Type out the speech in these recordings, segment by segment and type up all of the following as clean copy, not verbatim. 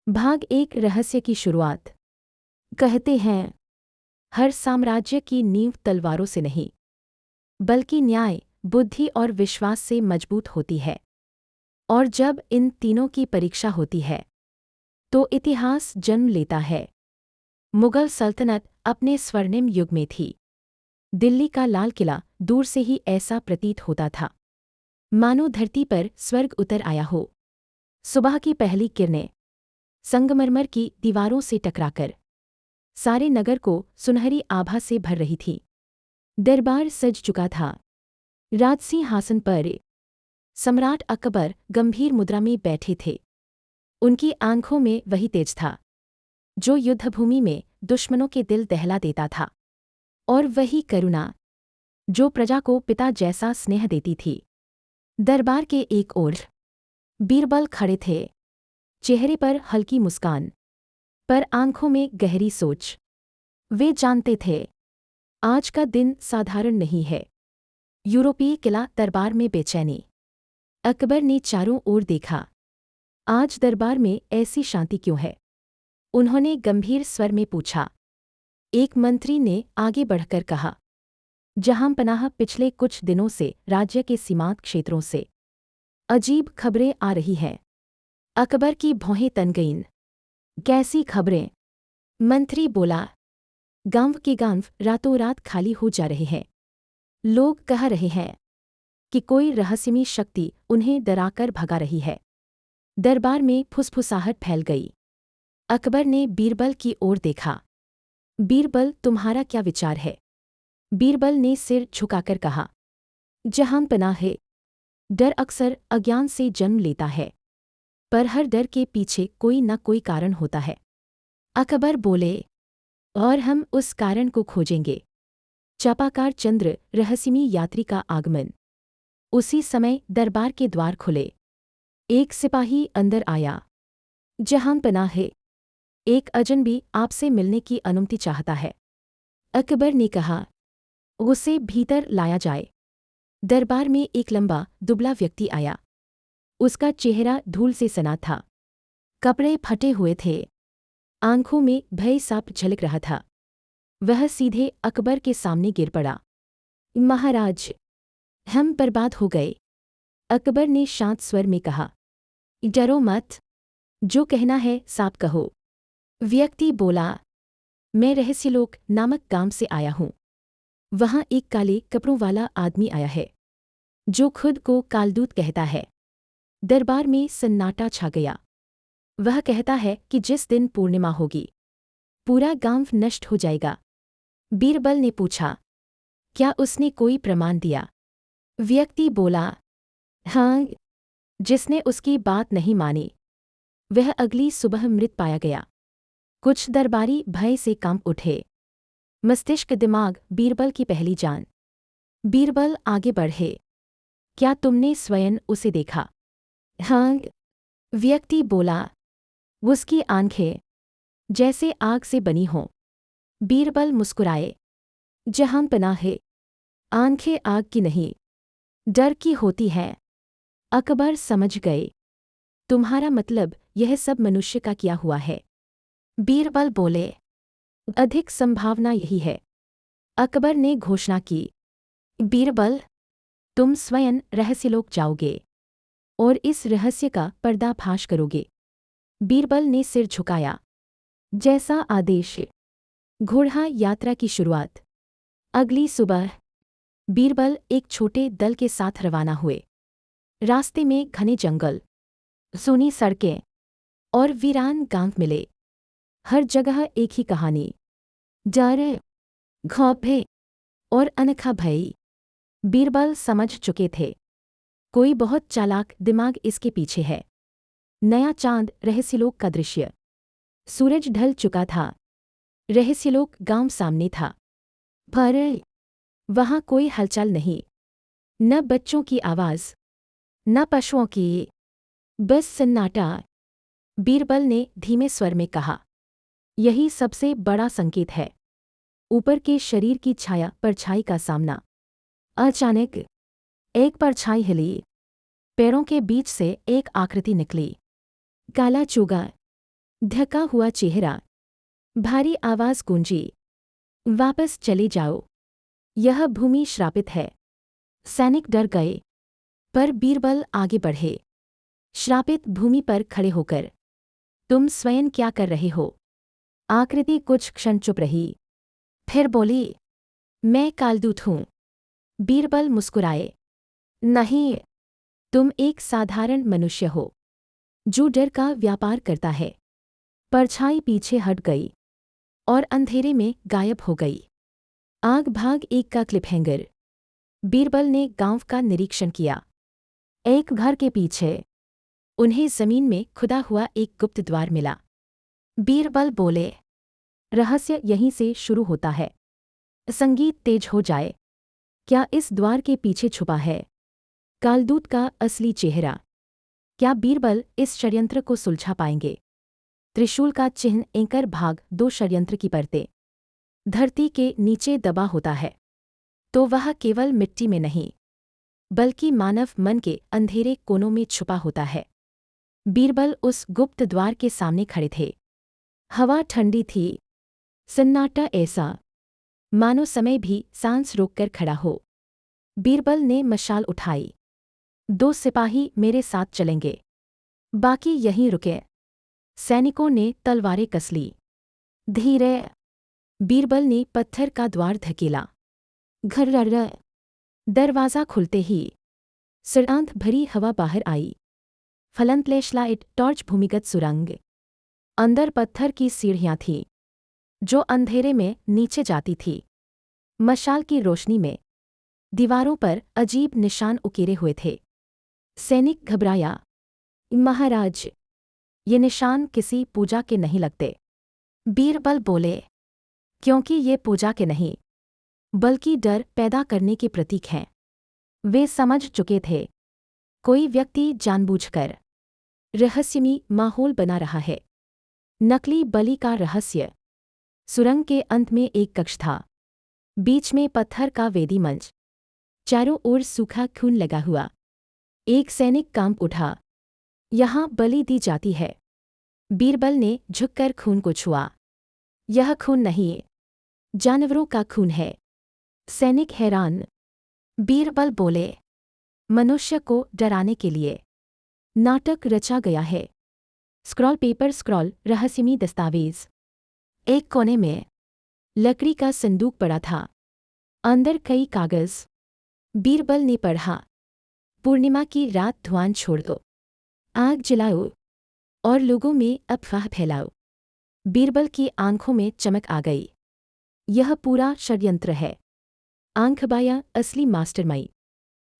भाग एक रहस्य की शुरुआत। कहते हैं, हर साम्राज्य की नींव तलवारों से नहीं, बल्कि न्याय, बुद्धि और विश्वास से मजबूत होती है। और जब इन तीनों की परीक्षा होती है, तो इतिहास जन्म लेता है। मुगल सल्तनत अपने स्वर्णिम युग में थी। दिल्ली का लाल किला दूर से ही ऐसा प्रतीत होता था, मानो धरती पर स्वर्ग उतर आया हो। सुबह की पहली किरणें संगमरमर की दीवारों से टकराकर सारे नगर को सुनहरी आभा से भर रही थी। दरबार सज चुका था। राजसिंहासन पर सम्राट अकबर गंभीर मुद्रा में बैठे थे। उनकी आंखों में वही तेज था जो युद्धभूमि में दुश्मनों के दिल दहला देता था, और वही करुणा जो प्रजा को पिता जैसा स्नेह देती थी। दरबार के एक ओर बीरबल खड़े थे, चेहरे पर हल्की मुस्कान, पर आंखों में गहरी सोच। वे जानते थे, आज का दिन साधारण नहीं है। यूरोपीय किला दरबार में बेचैनी। अकबर ने चारों ओर देखा। आज दरबार में ऐसी शांति क्यों है? उन्होंने गंभीर स्वर में पूछा। एक मंत्री ने आगे बढ़कर कहा, जहांपनाह, पिछले कुछ दिनों से राज्य के सीमांत क्षेत्रों से अजीब खबरें आ रही हैं। अकबर की भौहें तन गईं। कैसी खबरें? मंत्री बोला। गांव के गांव रातों रात खाली हो जा रहे हैं। लोग कह रहे हैं कि कोई रहस्यमयी शक्ति उन्हें डराकर भगा रही है। दरबार में फुसफुसाहट फैल गई। अकबर ने बीरबल की ओर देखा। बीरबल, तुम्हारा क्या विचार है? बीरबल ने सिर झुकाकर कहा, जहांपनाह है, डर अक्सर अज्ञान से जन्म लेता है, पर हर डर के पीछे कोई न कोई कारण होता है। अकबर बोले, और हम उस कारण को खोजेंगे। चापाकार चंद्र रहस्यमयी यात्री का आगमन। उसी समय दरबार के द्वार खुले। एक सिपाही अंदर आया। जहांपनाह है, एक अजनबी आपसे मिलने की अनुमति चाहता है। अकबर ने कहा, उसे भीतर लाया जाए। दरबार में एक लंबा दुबला व्यक्ति आया। उसका चेहरा धूल से सना था। कपड़े फटे हुए थे। आंखों में भय साफ झलक रहा था। वह सीधे अकबर के सामने गिर पड़ा। महाराज, हम बर्बाद हो गए। अकबर ने शांत स्वर में कहा, डरो मत, जो कहना है साफ कहो। व्यक्ति बोला, मैं रहस्यलोक नामक गांव से आया हूं। वहां एक काले कपड़ों वाला आदमी आया है, जो खुद को कालदूत कहता है। दरबार में सन्नाटा छा गया। वह कहता है कि जिस दिन पूर्णिमा होगी, पूरा गांव नष्ट हो जाएगा। बीरबल ने पूछा, क्या उसने कोई प्रमाण दिया? व्यक्ति बोला, हाँ, जिसने उसकी बात नहीं मानी, वह अगली सुबह मृत पाया गया। कुछ दरबारी भय से कांप उठे। मस्तिष्क दिमाग बीरबल की पहली जान। बीरबल आगे बढ़े, क्या तुमने स्वयं उसे देखा? हाँ, व्यक्ति बोला, उसकी आंखें जैसे आग से बनी हों। बीरबल मुस्कुराए, जहांपनाह है, आंखें आग की नहीं, डर की होती हैं। अकबर समझ गए, तुम्हारा मतलब यह सब मनुष्य का किया हुआ है। बीरबल बोले, अधिक संभावना यही है। अकबर ने घोषणा की, बीरबल, तुम स्वयं रहस्यलोक जाओगे और इस रहस्य का पर्दाफाश करोगे। बीरबल ने सिर झुकाया। जैसा आदेश। घोड़ा यात्रा की शुरुआत। अगली सुबह बीरबल एक छोटे दल के साथ रवाना हुए। रास्ते में घने जंगल, सूनी सड़कें और वीरान गांव मिले। हर जगह एक ही कहानी, डर, खौफ और अनोखा भय। बीरबल समझ चुके थे, कोई बहुत चालाक दिमाग इसके पीछे है। नया चांद रहस्यलोक का दृश्य। सूरज ढल चुका था। रहस्यलोक गांव सामने था, पर वहां कोई हलचल नहीं। न बच्चों की आवाज, न पशुओं की, बस सन्नाटा। बीरबल ने धीमे स्वर में कहा, यही सबसे बड़ा संकेत है। ऊपर के शरीर की छाया परछाई का सामना। अचानक एक परछाई हिली। पैरों के बीच से एक आकृति निकली। काला चोगा, ढका हुआ चेहरा, भारी आवाज गूंजी, वापस चले जाओ, यह भूमि श्रापित है। सैनिक डर गए, पर बीरबल आगे बढ़े। श्रापित भूमि पर खड़े होकर, तुम स्वयं क्या कर रहे हो? आकृति कुछ क्षण चुप रही, फिर बोली, मैं कालदूत हूँ। बीरबल मुस्कुराए, नहीं, तुम एक साधारण मनुष्य हो, जो डर का व्यापार करता है। परछाई पीछे हट गई और अंधेरे में गायब हो गई। आग भाग एक का क्लिपहैंगर। बीरबल ने गांव का निरीक्षण किया। एक घर के पीछे उन्हें जमीन में खुदा हुआ एक गुप्त द्वार मिला। बीरबल बोले, रहस्य यहीं से शुरू होता है। संगीत तेज हो जाए। क्या इस द्वार के पीछे छुपा है कालदूत का असली चेहरा? क्या बीरबल इस षड्यंत्र को सुलझा पाएंगे? त्रिशूल का चिन्ह एंकर भाग 2 षड्यंत्र की परतें। धरती के नीचे दबा होता है तो वह केवल मिट्टी में नहीं, बल्कि मानव मन के अंधेरे कोनों में छुपा होता है। बीरबल उस गुप्त द्वार के सामने खड़े थे। हवा ठंडी थी, सन्नाटा ऐसा मानो समय भी सांस रोककर खड़ा हो। बीरबल ने मशाल उठाई। 2 सिपाही मेरे साथ चलेंगे, बाकी यहीं रुके। सैनिकों ने तलवारें कस ली। धीरे। बीरबल ने पत्थर का द्वार धकेला। घर्रर्र। दरवाज़ा खुलते ही सड़ांत भरी हवा बाहर आई। फ्लैशलाइट टॉर्च भूमिगत सुरंग। अंदर पत्थर की सीढ़ियां थीं, जो अंधेरे में नीचे जाती थी। मशाल की रोशनी में दीवारों पर अजीब निशान उकेरे हुए थे। सैनिक घबराया, महाराज, ये निशान किसी पूजा के नहीं लगते। बीरबल बोले, क्योंकि ये पूजा के नहीं, बल्कि डर पैदा करने के प्रतीक हैं। वे समझ चुके थे, कोई व्यक्ति जानबूझकर रहस्यमयी माहौल बना रहा है। नकली बलि का रहस्य। सुरंग के अंत में एक कक्ष था, बीच में पत्थर का वेदी मंच, चारों ओर सूखा खून लगा हुआ। एक सैनिक कांप उठा, यहाँ बलि दी जाती है। बीरबल ने झुककर खून को छुआ। यह खून नहीं, जानवरों का खून है। सैनिक हैरान। बीरबल बोले, मनुष्य को डराने के लिए नाटक रचा गया है। स्क्रॉल पेपर स्क्रॉल रहस्यमयी दस्तावेज। एक कोने में लकड़ी का संदूक पड़ा था, अंदर कई कागज। बीरबल ने पढ़ा, पूर्णिमा की रात धुआं छोड़ दो, आग जलाओ और लोगों में अफवाह फैलाओ। बीरबल की आंखों में चमक आ गई। यह पूरा षड्यंत्र है। आंखबाया असली मास्टरमाइंड।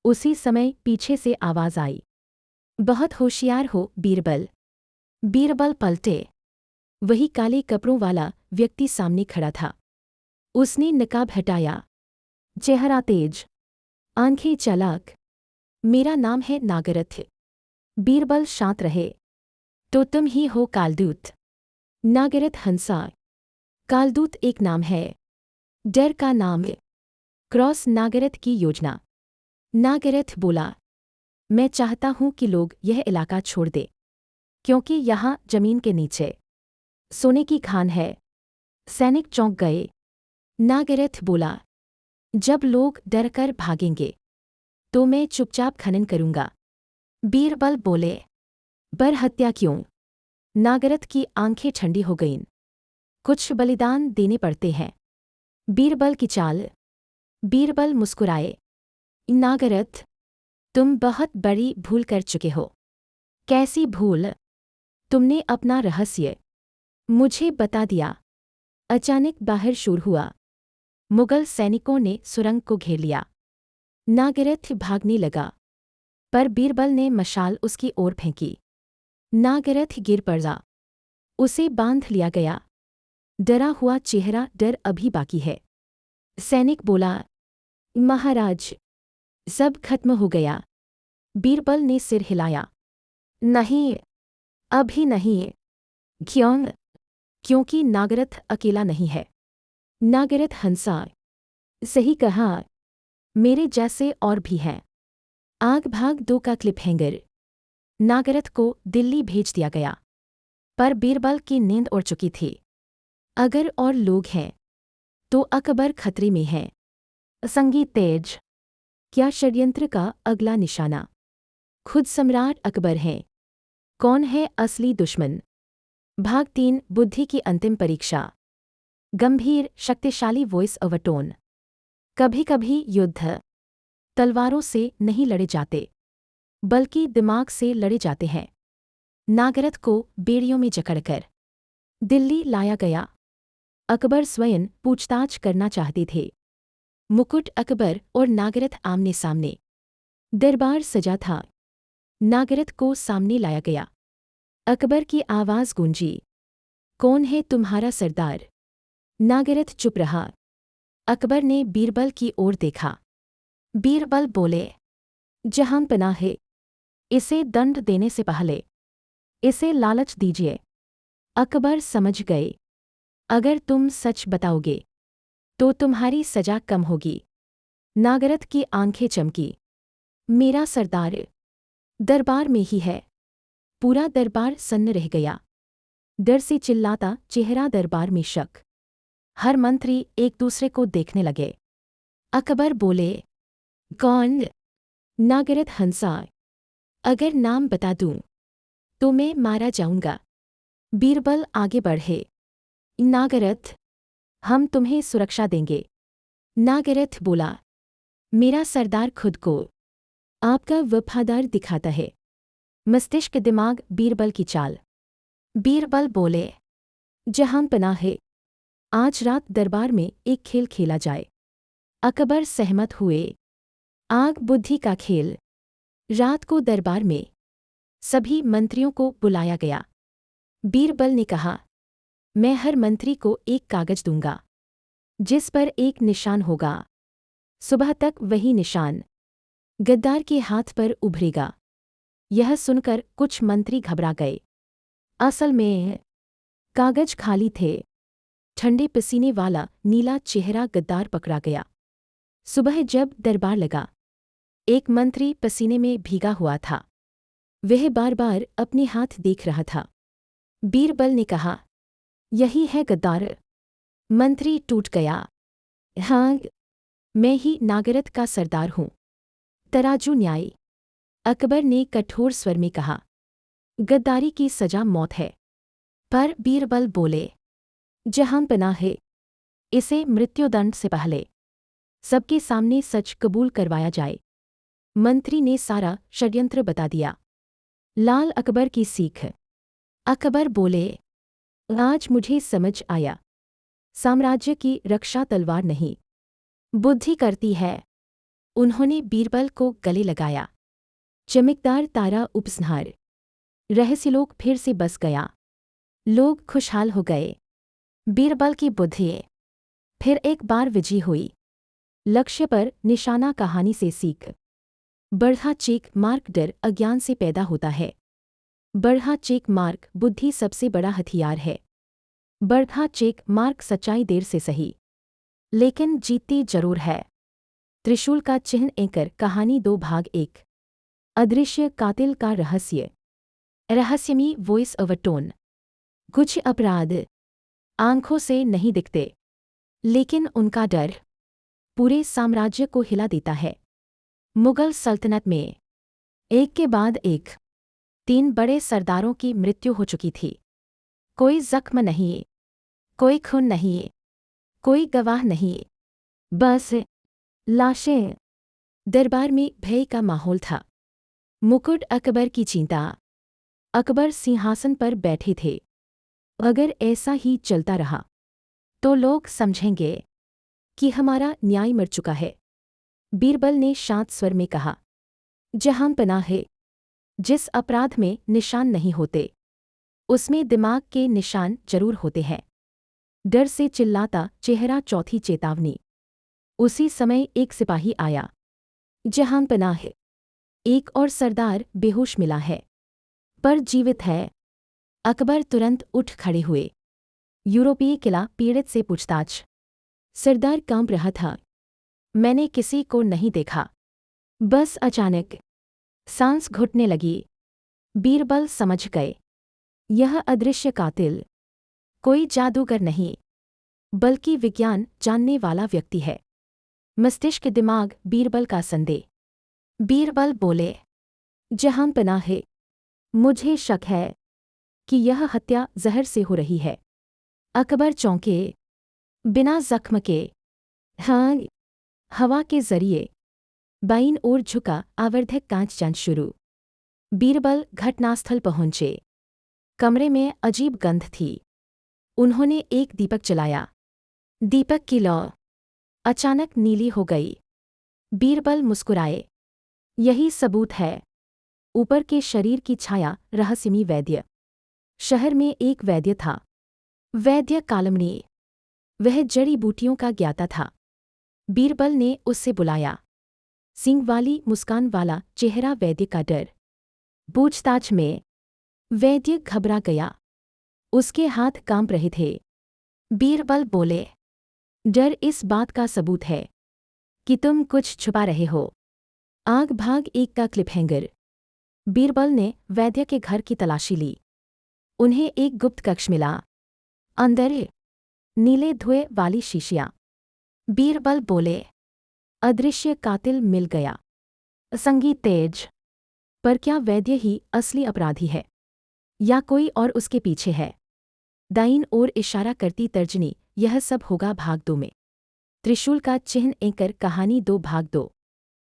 उसी समय पीछे से आवाज आई, बहुत होशियार हो बीरबल। बीरबल पलटे। वही काले कपड़ों वाला व्यक्ति सामने खड़ा था। उसने नकाब हटाया, चेहरा तेज, आंखें चालाक। मेरा नाम है नागरथ। बीरबल शांत रहे। तो तुम ही हो कालदूत? नागरथ हंसा। कालदूत एक नाम है, डर का नाम। क्रॉस नागरथ की योजना। नागरथ बोला, मैं चाहता हूं कि लोग यह इलाका छोड़ दें, क्योंकि यहाँ जमीन के नीचे सोने की खान है। सैनिक चौंक गए। नागरथ बोला, जब लोग डरकर भागेंगे तो मैं चुपचाप खनन करूंगा। बीरबल बोले, पर हत्या क्यों? नागरथ की आंखें ठंडी हो गईं। कुछ बलिदान देने पड़ते हैं। बीरबल की चाल। बीरबल मुस्कुराए, नागरथ, तुम बहुत बड़ी भूल कर चुके हो। कैसी भूल? तुमने अपना रहस्य मुझे बता दिया। अचानक बाहर शोर हुआ। मुगल सैनिकों ने सुरंग को घेर लिया। नागरथ भागने लगा, पर बीरबल ने मशाल उसकी ओर फेंकी। नागरथ गिर पड़ा। उसे बांध लिया गया। डरा हुआ चेहरा, डर अभी बाकी है। सैनिक बोला, महाराज, सब खत्म हो गया। बीरबल ने सिर हिलाया, नहीं, अभी नहीं। क्यों? क्योंकि नागरथ अकेला नहीं है। नागरथ हंसा, सही कहा, मेरे जैसे और भी हैं। आग भाग 2 का क्लिपहैंगर। नागरथ को दिल्ली भेज दिया गया। पर बीरबल की नींद उड़ चुकी थी। अगर और लोग हैं तो अकबर खतरे में है। संगीत तेज। क्या षड्यंत्र का अगला निशाना खुद सम्राट अकबर हैं? कौन है असली दुश्मन? भाग 3 बुद्धि की अंतिम परीक्षा। गंभीर शक्तिशाली वॉइस ओवर टोन। कभी कभी युद्ध तलवारों से नहीं लड़े जाते बल्कि दिमाग से लड़े जाते हैं। नागरथ को बेड़ियों में जकड़कर दिल्ली लाया गया। अकबर स्वयं पूछताछ करना चाहते थे। मुकुट अकबर और नागरथ आमने सामने। दरबार सजा था। नागरथ को सामने लाया गया। अकबर की आवाज़ गूंजी, कौन है तुम्हारा सरदार? नागरथ चुप रहा। अकबर ने बीरबल की ओर देखा। बीरबल बोले, जहां पनाह है, इसे दंड देने से पहले इसे लालच दीजिए। अकबर समझ गए, अगर तुम सच बताओगे तो तुम्हारी सजा कम होगी। नागरथ की आंखें चमकी। मेरा सरदार दरबार में ही है। पूरा दरबार सन्न रह गया। डर से चिल्लाता चेहरा दरबार में शक। हर मंत्री एक दूसरे को देखने लगे। अकबर बोले, कौन? नागरथ हंसा। अगर नाम बता दूं तो मैं मारा जाऊंगा। बीरबल आगे बढ़े। नागरथ, हम तुम्हें सुरक्षा देंगे। नागरथ बोला, मेरा सरदार खुद को आपका वफादार दिखाता है। मस्तिष्क दिमाग बीरबल की चाल। बीरबल बोले, जहां पनाह है, आज रात दरबार में एक खेल खेला जाए। अकबर सहमत हुए। आग बुद्धि का खेल। रात को दरबार में सभी मंत्रियों को बुलाया गया। बीरबल ने कहा, मैं हर मंत्री को एक कागज दूंगा जिस पर एक निशान होगा। सुबह तक वही निशान गद्दार के हाथ पर उभरेगा। यह सुनकर कुछ मंत्री घबरा गए। असल में कागज खाली थे। ठंडे पसीने वाला नीला चेहरा गद्दार पकड़ा गया। सुबह जब दरबार लगा, एक मंत्री पसीने में भीगा हुआ था। वह बार बार अपने हाथ देख रहा था। बीरबल ने कहा, यही है गद्दार। मंत्री टूट गया। हाँ, मैं ही नागरथ का सरदार हूँ। तराजू न्याय। अकबर ने कठोर स्वर में कहा, गद्दारी की सजा मौत है। पर बीरबल बोले, जहां पनाह है, इसे मृत्युदंड से पहले सबके सामने सच कबूल करवाया जाए। मंत्री ने सारा षड्यंत्र बता दिया। लाल अकबर की सीख। अकबर बोले, आज मुझे समझ आया, साम्राज्य की रक्षा तलवार नहीं, बुद्धि करती है। उन्होंने बीरबल को गले लगाया। चमकदार तारा उपसंहार। रहस्यलोक फिर से बस गया। लोग खुशहाल हो गए। बीरबल की बुद्धि फिर एक बार विजयी हुई। लक्ष्य पर निशाना कहानी से सीख। बढ़ा चेक मार्क डर अज्ञान से पैदा होता है। बढ़ा चेक मार्क बुद्धि सबसे बड़ा हथियार है। बढ़ा चेक मार्क सच्चाई देर से सही लेकिन जीतती जरूर है। त्रिशूल का चिन्ह एंकर कहानी 2 भाग 1। अदृश्य कातिल का रहस्य। रहस्यमयी वॉइस ओवर टोन। कुछ अपराध आंखों से नहीं दिखते लेकिन उनका डर पूरे साम्राज्य को हिला देता है। मुगल सल्तनत में एक के बाद एक 3 बड़े सरदारों की मृत्यु हो चुकी थी। कोई जख्म नहीं, कोई खून नहीं, कोई गवाह नहीं, बस लाशें। दरबार में भय का माहौल था। मुकुट अकबर की चिंता। अकबर सिंहासन पर बैठे थे। अगर ऐसा ही चलता रहा तो लोग समझेंगे कि हमारा न्याय मर चुका है। बीरबल ने शांत स्वर में कहा, जहां पनाह है, जिस अपराध में निशान नहीं होते उसमें दिमाग के निशान जरूर होते हैं। डर से चिल्लाता चेहरा चौथी चेतावनी। उसी समय एक सिपाही आया। जहां पनाह है, एक और सरदार बेहोश मिला है पर जीवित है। अकबर तुरंत उठ खड़े हुए। यूरोपीय किला पीड़ित से पूछताछ। सरदार कांप रहा था। मैंने किसी को नहीं देखा, बस अचानक सांस घुटने लगी। बीरबल समझ गए, यह अदृश्य कातिल कोई जादूगर नहीं, बल्कि विज्ञान जानने वाला व्यक्ति है। मस्तिष्क दिमाग बीरबल का संदेह। बीरबल बोले, जहां पनाह है, मुझे शक है कि यह हत्या जहर से हो रही है। अकबर चौंके, बिना जख्म के। हाँ, हवा के जरिए बाईं ओर झुका आवर्धक कांच चांद शुरू। बीरबल घटनास्थल पहुंचे। कमरे में अजीब गंध थी। उन्होंने एक दीपक जलाया। दीपक की लौ अचानक नीली हो गई। बीरबल मुस्कुराए। यही सबूत है। ऊपर के शरीर की छाया रहस्यमयी वैद्य। शहर में एक वैद्य था, वैद्य कालमनी। वह जड़ी बूटियों का ज्ञाता था। बीरबल ने उससे बुलाया। सींग वाली मुस्कान वाला चेहरा, वैद्य का डर। पूछताछ में वैद्य घबरा गया। उसके हाथ कांप रहे थे। बीरबल बोले, डर इस बात का सबूत है कि तुम कुछ छुपा रहे हो। आग भाग एक का क्लिपहैंगर। बीरबल ने वैद्य के घर की तलाशी ली। उन्हें एक गुप्त कक्ष मिला। अंदर नीले धुएं वाली शीशियां। बीरबल बोले, अदृश्य कातिल मिल गया। संगीत तेज। पर क्या वैद्य ही असली अपराधी है या कोई और उसके पीछे है? दाईं ओर इशारा करती तर्जनी, यह सब होगा भाग 2 में। त्रिशूल का चिन्ह एंकर कहानी 2 भाग 2।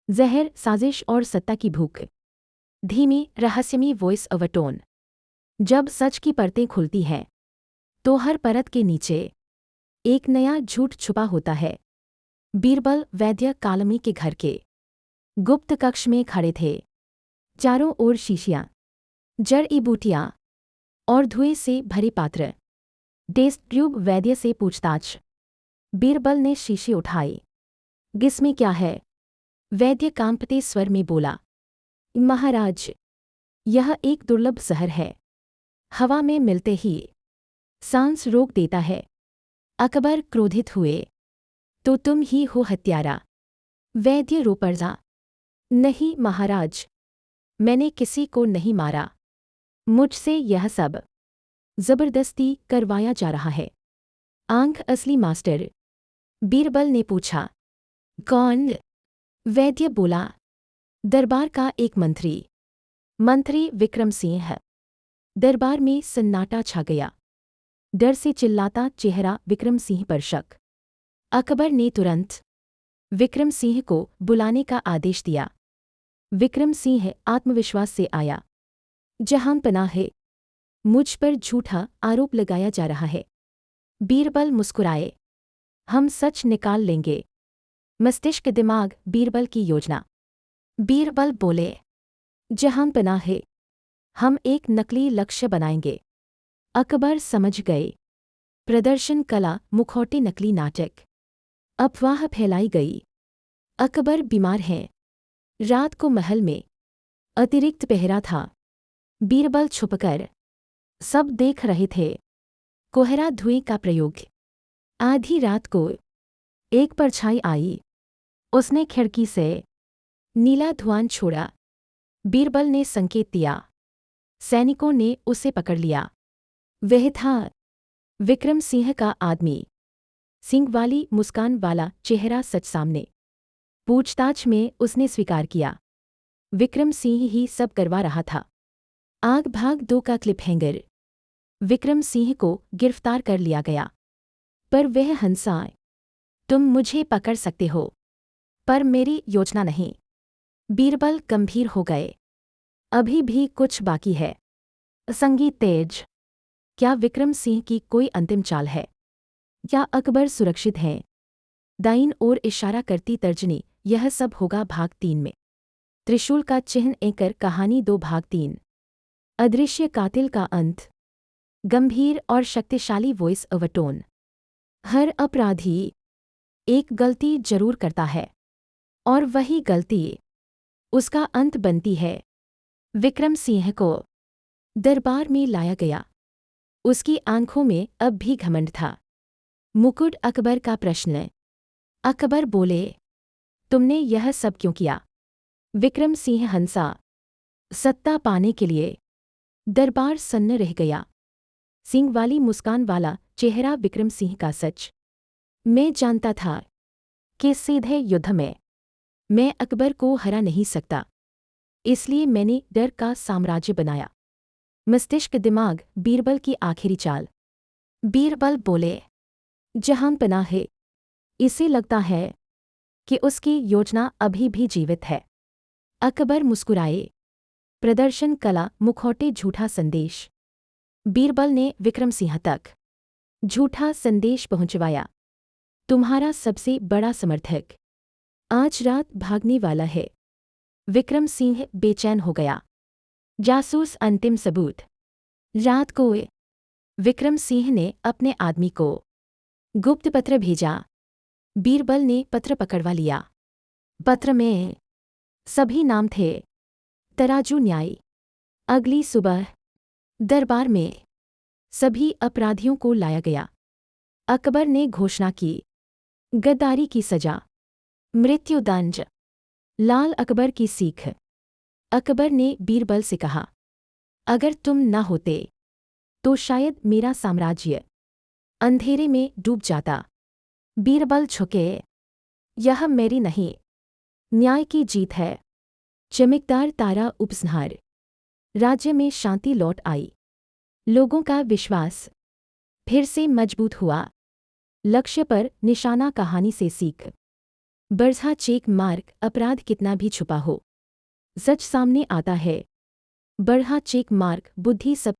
जहर, साजिश और सत्ता की भूख। धीमी रहस्यमयी वॉइस ओवर टोन। जब सच की परतें खुलती हैं तो हर परत के नीचे एक नया झूठ छुपा होता है। बीरबल वैद्य कालमी के घर के गुप्त कक्ष में खड़े थे। चारों ओर शीशियां, जड़ी बूटियां और धुएं से भरे पात्र। Test tube. वैद्य से पूछताछ। बीरबल ने शीशी उठाई। इसमें क्या है? वैद्य कांपते स्वर में बोला, महाराज, यह एक दुर्लभ जहर है। हवा में मिलते ही सांस रोक देता है। अकबर क्रोधित हुए, तो तुम ही हो हत्यारा। वैद्य रो पड़ा, नहीं महाराज, मैंने किसी को नहीं मारा। मुझसे यह सब जबरदस्ती करवाया जा रहा है। आंख असली मास्टर। बीरबल ने पूछा, कौन? वैद्य बोला, दरबार का एक मंत्री। मंत्री विक्रम सिंह। दरबार में सन्नाटा छा गया। डर से चिल्लाता चेहरा विक्रम सिंह पर शक। अकबर ने तुरंत विक्रम सिंह को बुलाने का आदेश दिया। विक्रम सिंह आत्मविश्वास से आया। जहां पनाह है, मुझ पर झूठा आरोप लगाया जा रहा है। बीरबल मुस्कुराए, हम सच निकाल लेंगे। मस्तिष्क दिमाग बीरबल की योजना। बीरबल बोले, जहां पनाह है, हम एक नकली लक्ष्य बनाएंगे। अकबर समझ गए। प्रदर्शन कला, मुखौटे, नकली नाटक। अफवाह फैलाई गई। अकबर बीमार हैं। रात को महल में अतिरिक्त पहरा था। बीरबल छुपकर सब देख रहे थे। कोहरा धुएं का प्रयोग। आधी रात को एक परछाई आई। उसने खिड़की से नीला धुआं छोड़ा। बीरबल ने संकेत दिया। सैनिकों ने उसे पकड़ लिया। वह था विक्रम सिंह का आदमी। सिंह वाली मुस्कान वाला चेहरा सच सामने। पूछताछ में उसने स्वीकार किया, विक्रम सिंह ही सब करवा रहा था। आग भाग 2 का क्लिपहैंगर। विक्रम सिंह को गिरफ्तार कर लिया गया, पर वह हंसा, तुम मुझे पकड़ सकते हो, पर मेरी योजना नहीं। बीरबल गंभीर हो गए, अभी भी कुछ बाकी है। संगीत तेज। क्या विक्रम सिंह की कोई अंतिम चाल है? क्या अकबर सुरक्षित हैं? दाईं ओर इशारा करती तर्जनी, यह सब होगा भाग 3 में। त्रिशूल का चिन्ह एंकर कहानी 2 भाग 3। अदृश्य कातिल का अंत। गंभीर और शक्तिशाली वॉइस ओवर टोन। हर अपराधी एक गलती जरूर करता है, और वही गलती उसका अंत बनती है। विक्रम सिंह को दरबार में लाया गया। उसकी आंखों में अब भी घमंड था। मुकुट अकबर का प्रश्न। अकबर बोले, तुमने यह सब क्यों किया? विक्रम सिंह हंसा, सत्ता पाने के लिए। दरबार सन्न रह गया। सिंह वाली मुस्कान वाला चेहरा विक्रम सिंह का सच। मैं जानता था कि सीधे युद्ध में मैं अकबर को हरा नहीं सकता, इसलिए मैंने डर का साम्राज्य बनाया। मस्तिष्क दिमाग बीरबल की आखिरी चाल। बीरबल बोले, जहां पनाह है, इसे लगता है कि उसकी योजना अभी भी जीवित है। अकबर मुस्कुराए। प्रदर्शन कला मुखौटे झूठा संदेश। बीरबल ने विक्रम सिंह तक झूठा संदेश पहुंचवाया। तुम्हारा सबसे बड़ा समर्थक आज रात भागने वाला है। विक्रम सिंह बेचैन हो गया। जासूस अंतिम सबूत। रात को विक्रम सिंह ने अपने आदमी को गुप्त पत्र भेजा। बीरबल ने पत्र पकड़वा लिया। पत्र में सभी नाम थे। तराजू न्याय। अगली सुबह दरबार में सभी अपराधियों को लाया गया। अकबर ने घोषणा की, गद्दारी की सजा, मृत्युदंड। लाल अकबर की सीख। अकबर ने बीरबल से कहा, अगर तुम न होते तो शायद मेरा साम्राज्य अंधेरे में डूब जाता। बीरबल झुके। यह मेरी नहीं, न्याय की जीत है। चमकदार तारा उपसंहार। राज्य में शांति लौट आई। लोगों का विश्वास फिर से मजबूत हुआ। लक्ष्य पर निशाना कहानी से सीख। बरझा चेक मार्क अपराध कितना भी छुपा हो, सच सामने आता है। बढ़ा चेक मार्क बुद्धि सब